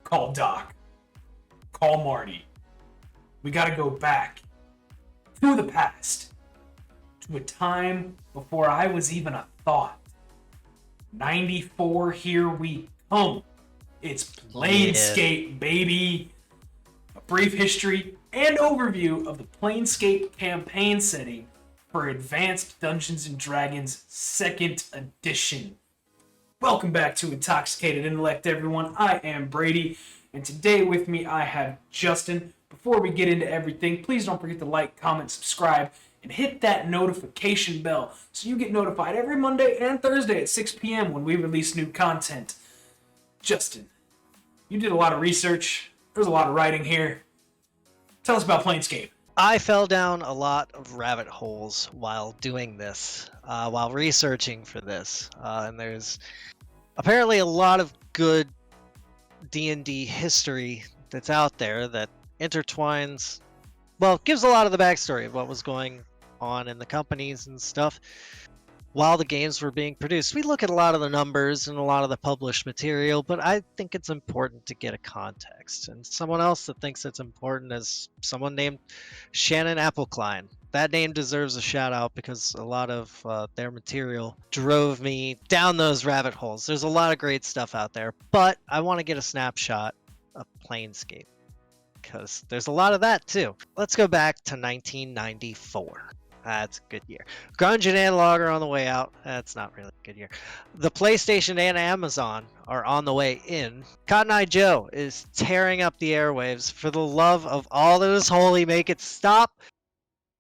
Call Doc. Call Marty. We gotta go back to the past, to a time before I was even a thought. 94, here we come. It's Planescape, baby. A brief history and overview of the Planescape campaign setting for Advanced Dungeons & Dragons 2nd Edition. Welcome back to Intoxicated Intellect, everyone. I am Brady, and today with me I have Justin. Before we get into everything, please don't forget to like, comment, subscribe, and hit that notification bell so you get notified every Monday and Thursday at 6 p.m. when we release new content. Justin, you did a lot of research. There's a lot of writing here. Tell us about Planescape. I fell down a lot of rabbit holes while doing this, while researching for this, and there's apparently a lot of good D&D history that's out there that intertwines, well, gives a lot of the backstory of what was going on in the companies and stuff while the games were being produced. We look at a lot of the numbers and a lot of the published material, but I think it's important to get a context. And someone else that thinks it's important is someone named Shannon Appelkline. That name deserves a shout out because a lot of their material drove me down those rabbit holes. There's a lot of great stuff out there, but I want to get a snapshot of Planescape because there's a lot of that too. Let's go back to 1994. That's a good year. Grunge and Analog are on the way out. That's not really a good year. The PlayStation and Amazon are on the way in. Cotton Eye Joe is tearing up the airwaves. For the love of all that is holy, make it stop.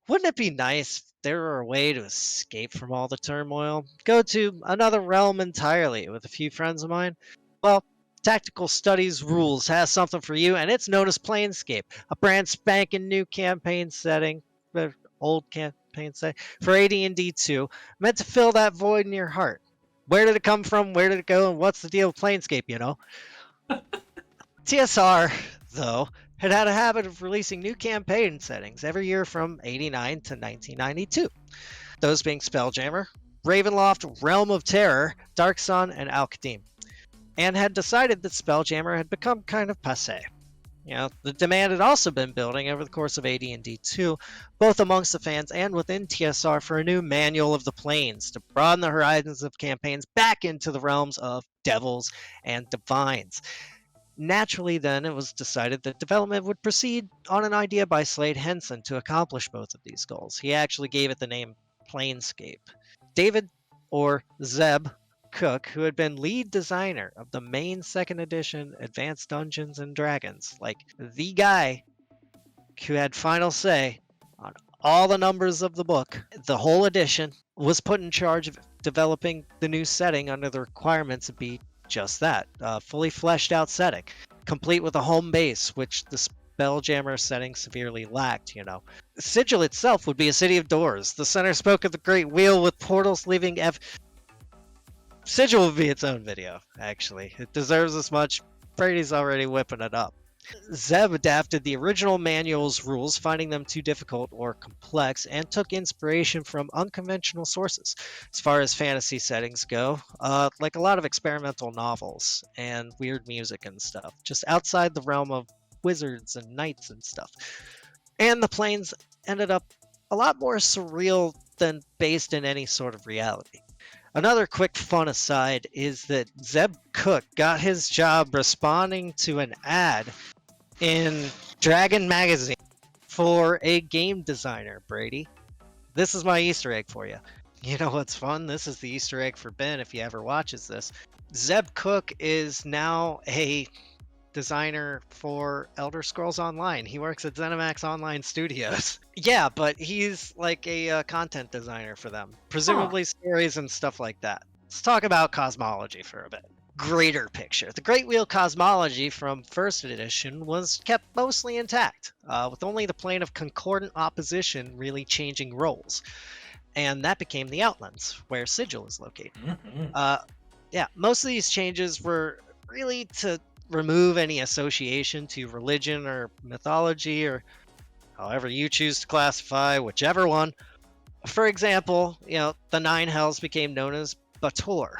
Wouldn't it be nice if there were a way to escape from all the turmoil? Go to another realm entirely with a few friends of mine? Well, Tactical Studies Rules has something for you, and it's known as Planescape, a brand spanking new campaign setting, old campaign setting, for AD&D 2, meant to fill that void in your heart. Where did it come from? Where did it go? And what's the deal with Planescape, you know? TSR, though, had a habit of releasing new campaign settings every year from 89 to 1992. Those being Spelljammer, Ravenloft, Realm of Terror, Dark Sun, and Al-Qadim. And had decided that Spelljammer had become kind of passé. You know, the demand had also been building over the course of AD&D 2, both amongst the fans and within TSR, for a new manual of the planes to broaden the horizons of campaigns back into the realms of devils and divines. Naturally, then, it was decided that development would proceed on an idea by Slade Henson to accomplish both of these goals. He actually gave it the name Planescape. David, or Zeb, Cook, who had been lead designer of the main 2nd edition Advanced Dungeons and Dragons, like the guy who had final say on all the numbers of the book, the whole edition, was put in charge of developing the new setting under the requirements to be just that, a fully fleshed out setting, complete with a home base, which the Spelljammer setting severely lacked, you know. Sigil itself would be a city of doors. The center spoke of the Great Wheel with portals leaving Sigil would be its own video, actually. It deserves as much. Brady's already whipping it up. Zeb adapted the original manual's rules, finding them too difficult or complex, and took inspiration from unconventional sources. As far as fantasy settings go, like a lot of experimental novels and weird music and stuff, just outside the realm of wizards and knights and stuff. And the planes ended up a lot more surreal than based in any sort of reality. Another quick fun aside is that Zeb Cook got his job responding to an ad in Dragon Magazine for a game designer, Brady. This is my Easter egg for you. You know what's fun? This is the Easter egg for Ben if he ever watches this. Zeb Cook is now a designer for Elder Scrolls Online. He works at ZeniMax Online Studios. Yeah, but he's like a content designer for them. Presumably stories and stuff like that. Let's talk about cosmology for a bit. Greater picture. The Great Wheel cosmology from 1st edition was kept mostly intact, with only the plane of concordant opposition really changing roles. And that became the Outlands, where Sigil is located. Yeah, most of these changes were really to remove any association to religion or mythology, or however you choose to classify, whichever one. For example, you know, the Nine Hells became known as Bator.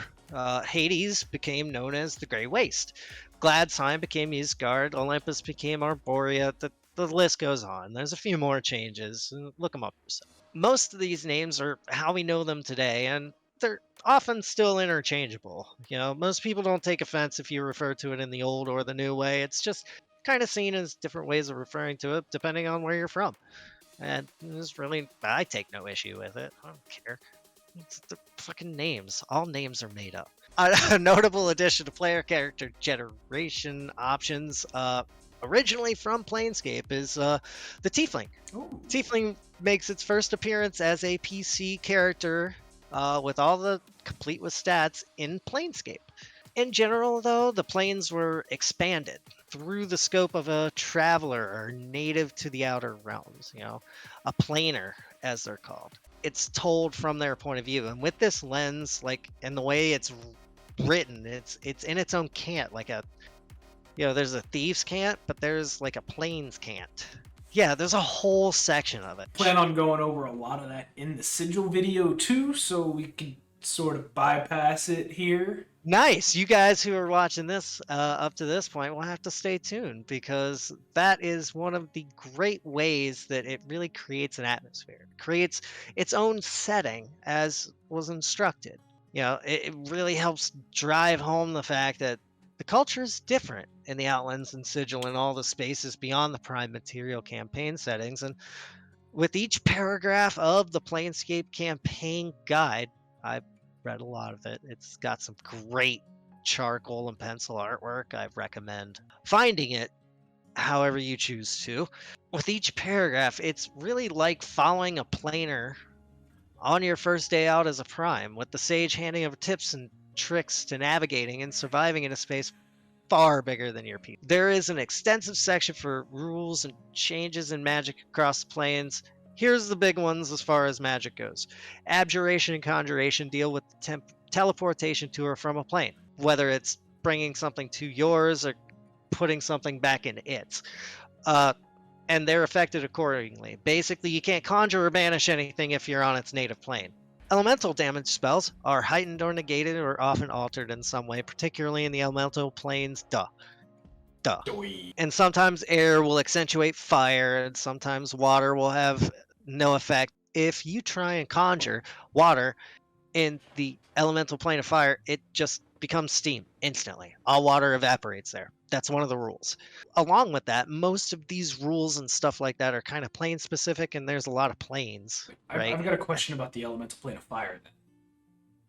Hades became known as the Grey Waste. Gladsheim became Isgard, Olympus became Arborea, the list goes on. There's a few more changes. Look them up yourself. Most of these names are how we know them today, and they're often still interchangeable. Most people don't take offense if you refer to it in the old or the new way. It's just kind of seen as different ways of referring to it depending on where you're from. And I take no issue with it. I don't care. It's the fucking names. All names are made up. A notable addition to player character generation options, originally from Planescape, is the Tiefling. Ooh. Tiefling makes its first appearance as a PC character with all the complete with stats in Planescape. In general, though, the planes were expanded through the scope of a traveler or native to the outer realms, a planar, as they're called. It's told from their point of view, and with this lens, and the way it's written, it's in its own cant, there's a thieves cant, but there's a planes cant. Yeah, there's a whole section of it. Plan on going over a lot of that in the Sigil video too, so we can sort of bypass it here. Nice. You guys who are watching this up to this point will have to stay tuned, because that is one of the great ways that it really creates an atmosphere. It creates its own setting as was instructed. It really helps drive home the fact that the culture is different in the Outlands and Sigil and all the spaces beyond the prime material campaign settings. And with each paragraph of the Planescape campaign guide, I've read a lot of it. It's got some great charcoal and pencil artwork. I recommend finding it however you choose to. With each paragraph, it's really like following a planar on your first day out as a prime, with the sage handing over tips and tricks to navigating and surviving in a space far bigger than your people. There is an extensive section for rules and changes in magic across the planes. Here's the big ones as far as magic goes. Abjuration and Conjuration deal with the teleportation to or from a plane, whether it's bringing something to yours or putting something back in its. And they're affected accordingly. Basically, you can't conjure or banish anything if you're on its native plane. Elemental damage spells are heightened or negated or often altered in some way, particularly in the elemental planes. Duh. And sometimes air will accentuate fire, and sometimes water will have no effect. If you try and conjure water in the elemental plane of fire, it just becomes steam instantly. All water evaporates there. That's one of the rules. Along with that, most of these rules and stuff like that are kind of plane specific, and there's a lot of planes. Right? I've got a question about the elemental plane of fire then.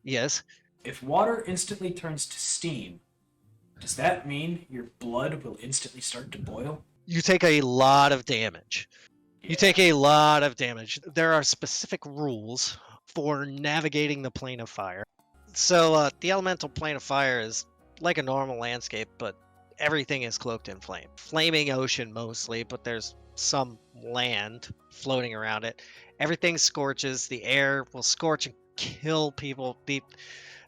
Yes. If water instantly turns to steam, does that mean your blood will instantly start to boil? You take a lot of damage. Yeah. You take a lot of damage. There are specific rules for navigating the plane of fire. So the elemental plane of fire is like a normal landscape, but everything is cloaked in flame. Flaming ocean mostly, but there's some land floating around it. Everything scorches. The air will scorch and kill people. The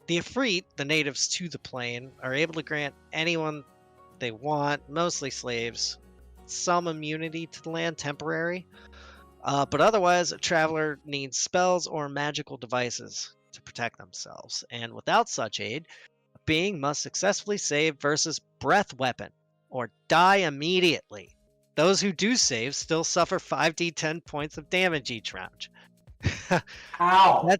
Ifrit, the natives to the plane, are able to grant anyone they want, mostly slaves, some immunity to the land, temporary. But otherwise, a traveler needs spells or magical devices to protect themselves. And without such aid, a being must successfully save versus breath weapon, or die immediately. Those who do save still suffer 5d10 points of damage each round. Ow!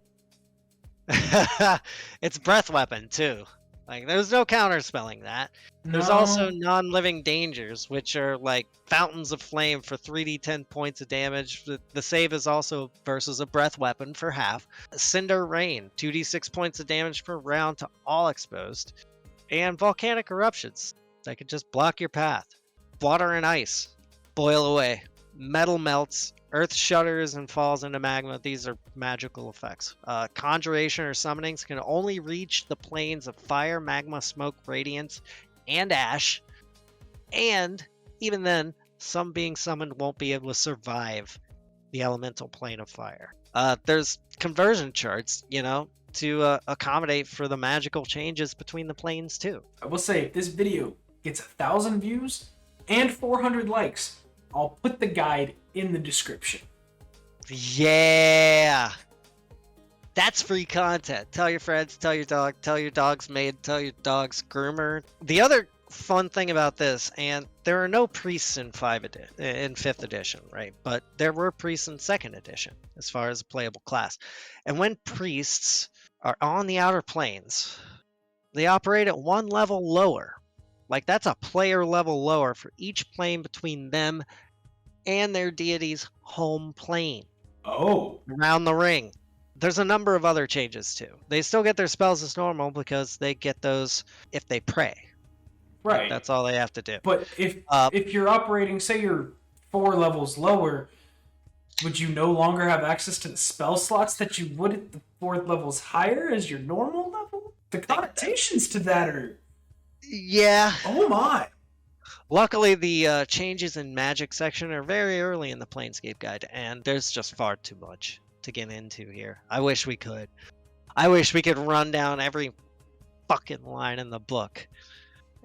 It's breath weapon too. There's no counter spelling that. There's also non-living dangers, which are like fountains of flame for 3d10 points of damage. The save is also versus a breath weapon for half. Cinder Rain, 2d6 points of damage per round to all exposed. And volcanic eruptions that could just block your path. Water and ice boil away. Metal melts. Earth shudders and falls into magma. These are magical effects. Conjuration or summonings can only reach the planes of fire, magma, smoke, radiance, and ash. And even then, some being summoned won't be able to survive the elemental plane of fire. There's conversion charts, to accommodate for the magical changes between the planes too. I will say, if this video gets 1,000 views and 400 likes, I'll put the guide in the description. Yeah. That's free content. Tell your friends, tell your dog, tell your dog's maid, tell your dog's groomer. The other fun thing about this, and there are no priests in 5th edition, right? But there were priests in 2nd edition as far as a playable class. And when priests are on the outer planes, they operate at one level lower. Like that's a player level lower for each plane between them and their deity's home plane. Oh. Around the ring. There's a number of other changes too. They still get their spells as normal because they get those if they pray. Right. Like, that's all they have to do. But if you're operating, say you're 4 levels lower, would you no longer have access to the spell slots that you would at the 4 levels higher as your normal level? The connotations to that are... Yeah. Oh my. Luckily, the changes in magic section are very early in the Planescape guide, and there's just far too much to get into here. I wish we could. I wish we could run down every fucking line in the book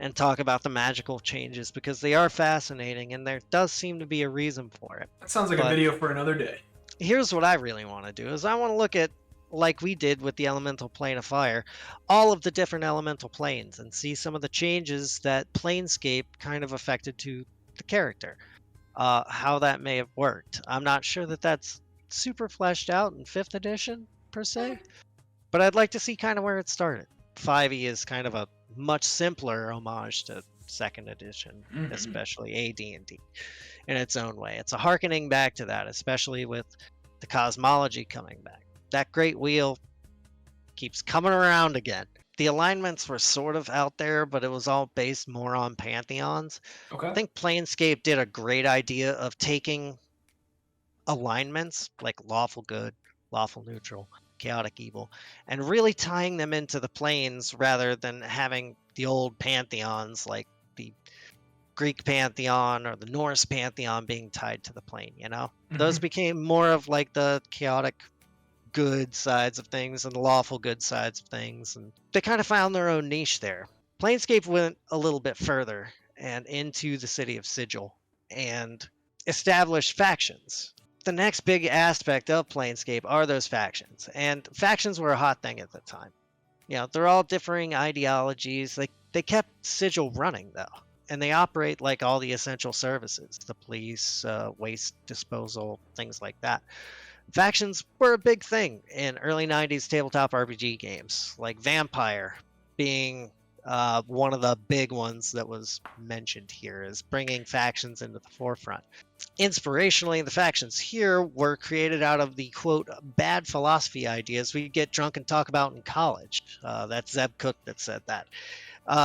and talk about the magical changes, because they are fascinating, and there does seem to be a reason for it. That sounds like a video for another day. Here's what I really want to do, is I want to look at, like we did with the elemental plane of fire, all of the different elemental planes and see some of the changes that Planescape kind of affected to the character, how that may have worked. I'm not sure that that's super fleshed out in 5th edition per se, but I'd like to see kind of where it started. 5e is kind of a much simpler homage to 2nd edition, especially AD&D in its own way. It's a harkening back to that, especially with the cosmology coming back. That great wheel keeps coming around again. The alignments were sort of out there, but it was all based more on pantheons. Okay. I think Planescape did a great idea of taking alignments like lawful good, lawful neutral, chaotic evil, and really tying them into the planes rather than having the old pantheons like the Greek pantheon or the Norse pantheon being tied to the plane, you know? Those became more of like the chaotic good sides of things and the lawful good sides of things, and they kind of found their own niche there. Planescape went a little bit further and into the city of Sigil and established factions. The next big aspect of Planescape are those factions, and factions were a hot thing at the time. You know, they're all differing ideologies. They kept Sigil running though, and they operate like all the essential services, the police, waste disposal, things like that. Factions were a big thing in early 90s tabletop RPG games, like Vampire being one of the big ones that was mentioned here, is bringing factions into the forefront. Inspirationally, the factions here were created out of the, quote, bad philosophy ideas we get drunk and talk about in college. That's Zeb Cook that said that.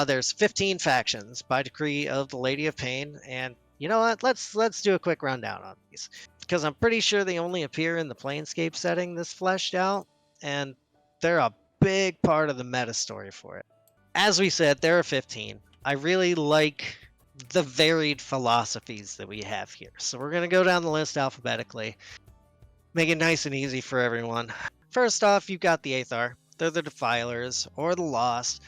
There's 15 factions by decree of the Lady of Pain, and you know what? Let's do a quick rundown on these, because I'm pretty sure they only appear in the Planescape setting this fleshed out, and they're a big part of the meta story for it. As we said, there are 15. I really like the varied philosophies that we have here. So we're going to go down the list alphabetically, make it nice and easy for everyone. First off, you've got the Aethar. They're the Defilers, or the Lost.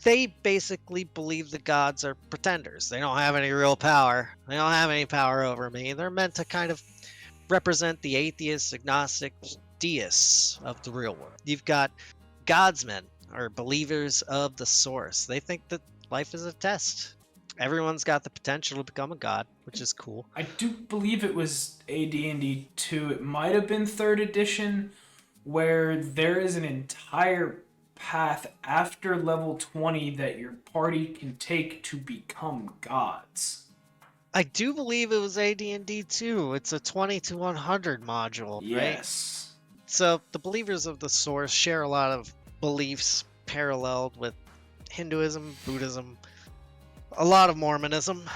They basically believe the gods are pretenders. They don't have any real power. They don't have any power over me. They're meant to kind of represent the atheists, agnostics, deists of the real world. You've got Godsmen, or believers of the source. They think that life is a test. Everyone's got the potential to become a god, which is cool. I do believe it was AD&D 2. It might have been 3rd edition, where there is an entire path after level 20 that your party can take to become gods. I do believe it was AD&D 2. It's a 20 to 100 module, yes. Right? So the believers of the source share a lot of beliefs paralleled with Hinduism, Buddhism, a lot of Mormonism,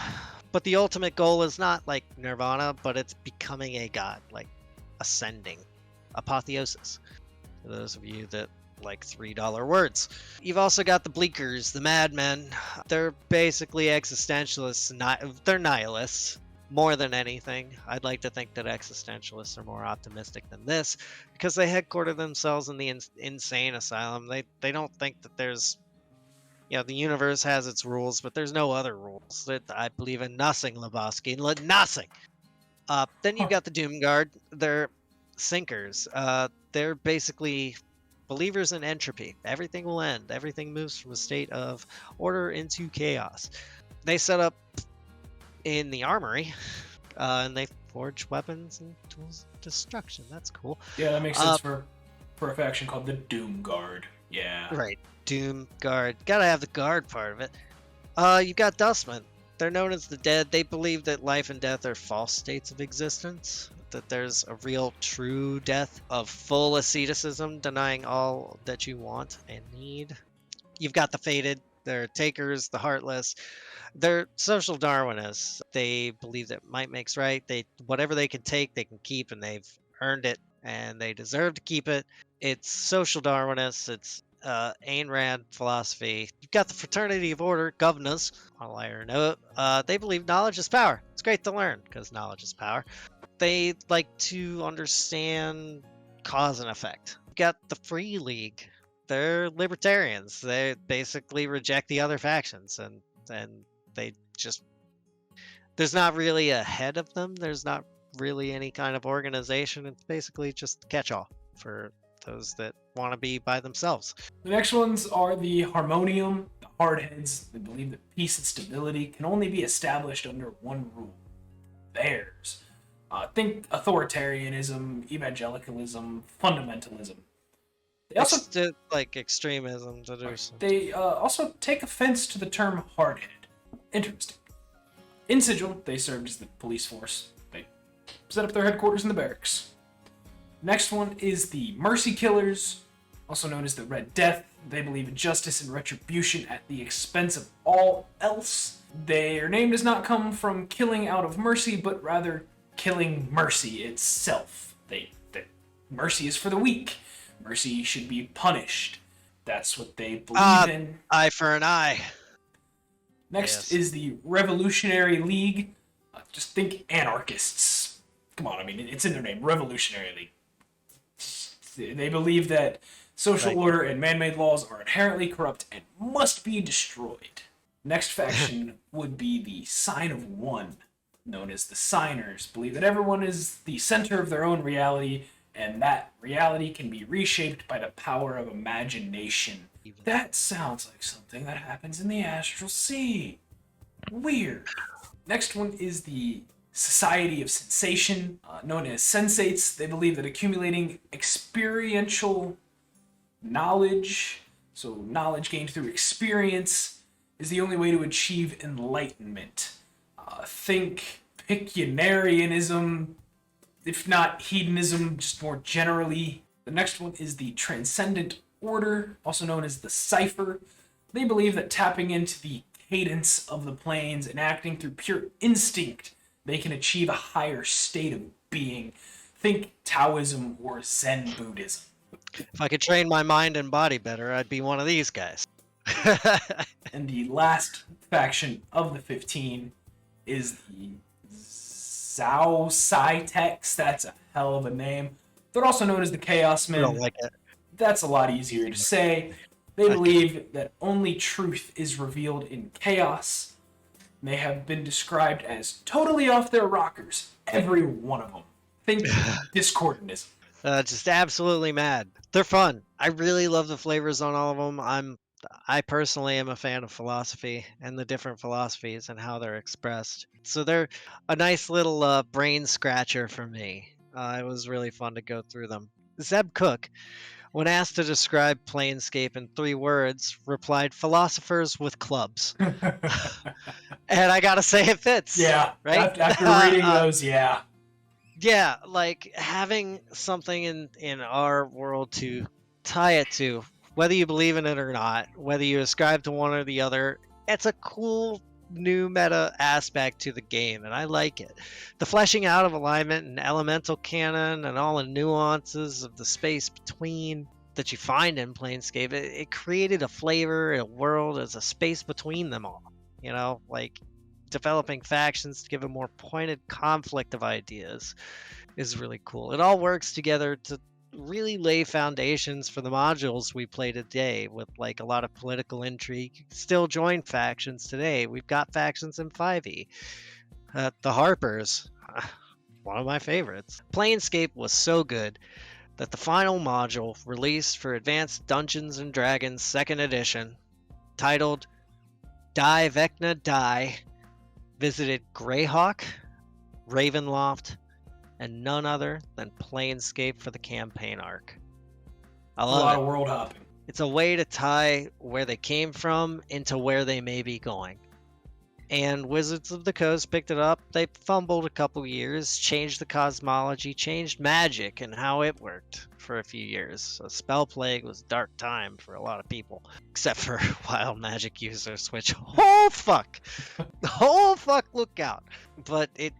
but the ultimate goal is not like nirvana, but it's becoming a god, like ascending, apotheosis, for those of you that like $3 words. You've also got the Bleakers, the Madmen. They're basically existentialists. They're nihilists more than anything. I'd like to think that existentialists are more optimistic than this, because they headquarter themselves in the insane asylum. They don't think that there's, you know, the universe has its rules, but there's no other rules. I believe in nothing, Lebowski. Nothing. Then you've got the Doom Guard. They're sinkers. They're basically believers in entropy. Everything will end. Everything moves from a state of order into chaos. They set up in the armory, and they forge weapons and tools of destruction. That's cool. Yeah, that makes sense for a faction called the Doom Guard. Yeah. Right. Doom Guard. Gotta have the guard part of it. You got Dustmen. They're known as the dead. They believe that life and death are false states of existence, that there's a real true death of full asceticism, denying all that you want and need. You've got the Fated. They're takers, the heartless. They're social Darwinists. They believe that might makes right. Whatever they can take, they can keep, and they've earned it, and they deserve to keep it. It's social Darwinists. It's Ayn Rand philosophy. You've got the Fraternity of Order, governors. On a lighter note, they believe knowledge is power. It's great to learn because knowledge is power. They like to understand cause and effect. You've got the Free League. They're libertarians. They basically reject the other factions, and they just, there's not really a head of them. There's not really any kind of organization. It's basically just catch-all for those that want to be by themselves. The next ones are the Harmonium, the Hardheads. They believe that peace and stability can only be established under one rule: theirs. Think authoritarianism, evangelicalism, fundamentalism. They also It's like extremism to do something. They also take offense to the term hardhead. Interesting. In Sigil, they served as the police force. They set up their headquarters in the barracks. Next one is the Mercy Killers, also known as the Red Death. They believe in justice and retribution at the expense of all else. Their name does not come from killing out of mercy, but rather killing mercy itself. Mercy is for the weak. Mercy should be punished. That's what they believe in. Eye for an eye. Next is the Revolutionary League. Just think anarchists. Come on, I mean, it's in their name, Revolutionary League. They believe that social order and man-made laws are inherently corrupt and must be destroyed. Next faction would be the Sign of One, known as the Signers. Believe that everyone is the center of their own reality, and that reality can be reshaped by the power of imagination. That sounds like something that happens in the Astral Sea. Weird. Next one is the Society of Sensation, known as Sensates. They believe that accumulating experiential knowledge, so knowledge gained through experience, is the only way to achieve enlightenment. Think Pictionarianism, if not hedonism, just more generally. The next one is the Transcendent Order, also known as the Cipher. They believe that tapping into the cadence of the planes and acting through pure instinct, they can achieve a higher state of being. Think Taoism or Zen Buddhism. If I could train my mind and body better, I'd be one of these guys. And the last faction of the 15 is the Zao Cytex. That's a hell of a name. They're also known as the Chaos Men. I don't like it. That's a lot easier to say. They believe that only truth is revealed in chaos. They have been described as totally off their rockers, every one of them. Think discordantism. Just absolutely mad. They're fun. I really love the flavors on all of them. I personally am a fan of philosophy and the different philosophies and how they're expressed. So they're a nice little brain scratcher for me. It was really fun to go through them. Zeb Cook, when asked to describe Planescape in 3 words, replied, "Philosophers with clubs." And I gotta say it fits. Yeah, right? After reading those, yeah. Yeah, like having something in our world to tie it to, whether you believe in it or not, whether you ascribe to one or the other, it's a cool new meta aspect to the game, and I like it. The fleshing out of alignment and elemental canon and all the nuances of the space between that you find in Planescape, it created a flavor, a world, as a space between them all. You know, like developing factions to give a more pointed conflict of ideas is really cool. It all works together to really lay foundations for the modules we play today with like a lot of political intrigue. Still join factions today. We've got factions in 5e. The Harpers, one of my favorites. Planescape was so good that the final module released for Advanced Dungeons and Dragons 2nd Edition, titled Die Vecna Die, visited Greyhawk, Ravenloft, and none other than Planescape for the campaign arc. I A love lot it. of world hopping. It's a way to tie where they came from into where they may be going. And Wizards of the Coast picked it up. They fumbled a couple years, changed the cosmology, changed magic and how it worked for a few years. So Spell Plague was a dark time for a lot of people, except for wild magic users, which, oh fuck, oh fuck, look out. But it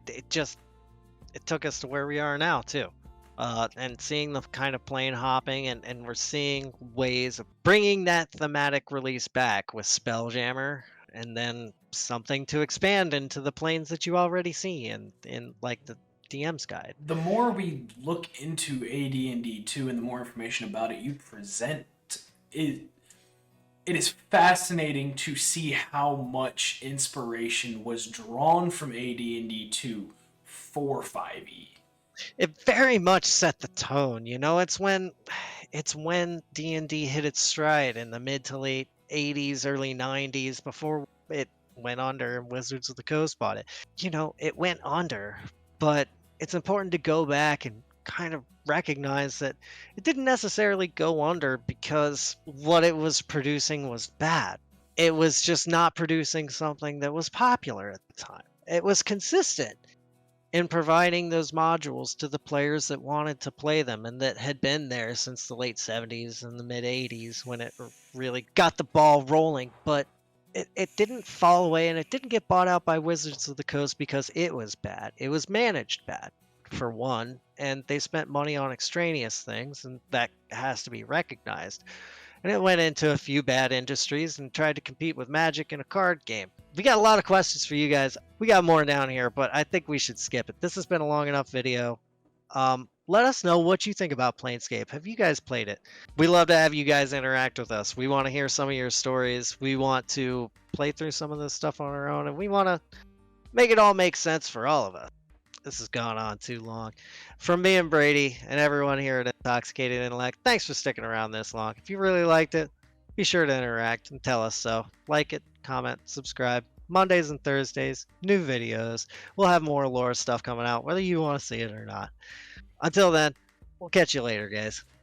took us to where we are now too. And seeing the kind of plane hopping, and we're seeing ways of bringing that thematic release back with Spelljammer, and then something to expand into the planes that you already see in like the DM's guide. The more we look into AD&D 2 and the more information about it you present, it is fascinating to see how much inspiration was drawn from AD&D 2 for 5e. It very much set the tone. It's when D&D hit its stride in the mid to late 80s, early 90s, before it went under and Wizards of the Coast bought it. It went under, but it's important to go back and kind of recognize that it didn't necessarily go under because what it was producing was bad. It was just not producing something that was popular at the time. It was consistent in providing those modules to the players that wanted to play them and that had been there since the late 70s and the mid 80s when it really got the ball rolling. But it didn't fall away, and it didn't get bought out by Wizards of the Coast because it was bad. It was managed bad, for one, and they spent money on extraneous things, and that has to be recognized. And it went into a few bad industries and tried to compete with Magic in a card game. We got a lot of questions for you guys. We got more down here, but I think we should skip it. This has been a long enough video. Let us know what you think about Planescape. Have you guys played it? We love to have you guys interact with us. We want to hear some of your stories. We want to play through some of this stuff on our own, and we want to make it all make sense for all of us. This has gone on too long. From me and Brady and everyone here at Intoxicated Intellect, thanks for sticking around this long. If you really liked it, be sure to interact and tell us so. Like it, comment, subscribe. Mondays and Thursdays, new videos. We'll have more lore stuff coming out, whether you want to see it or not. Until then, we'll catch you later, guys.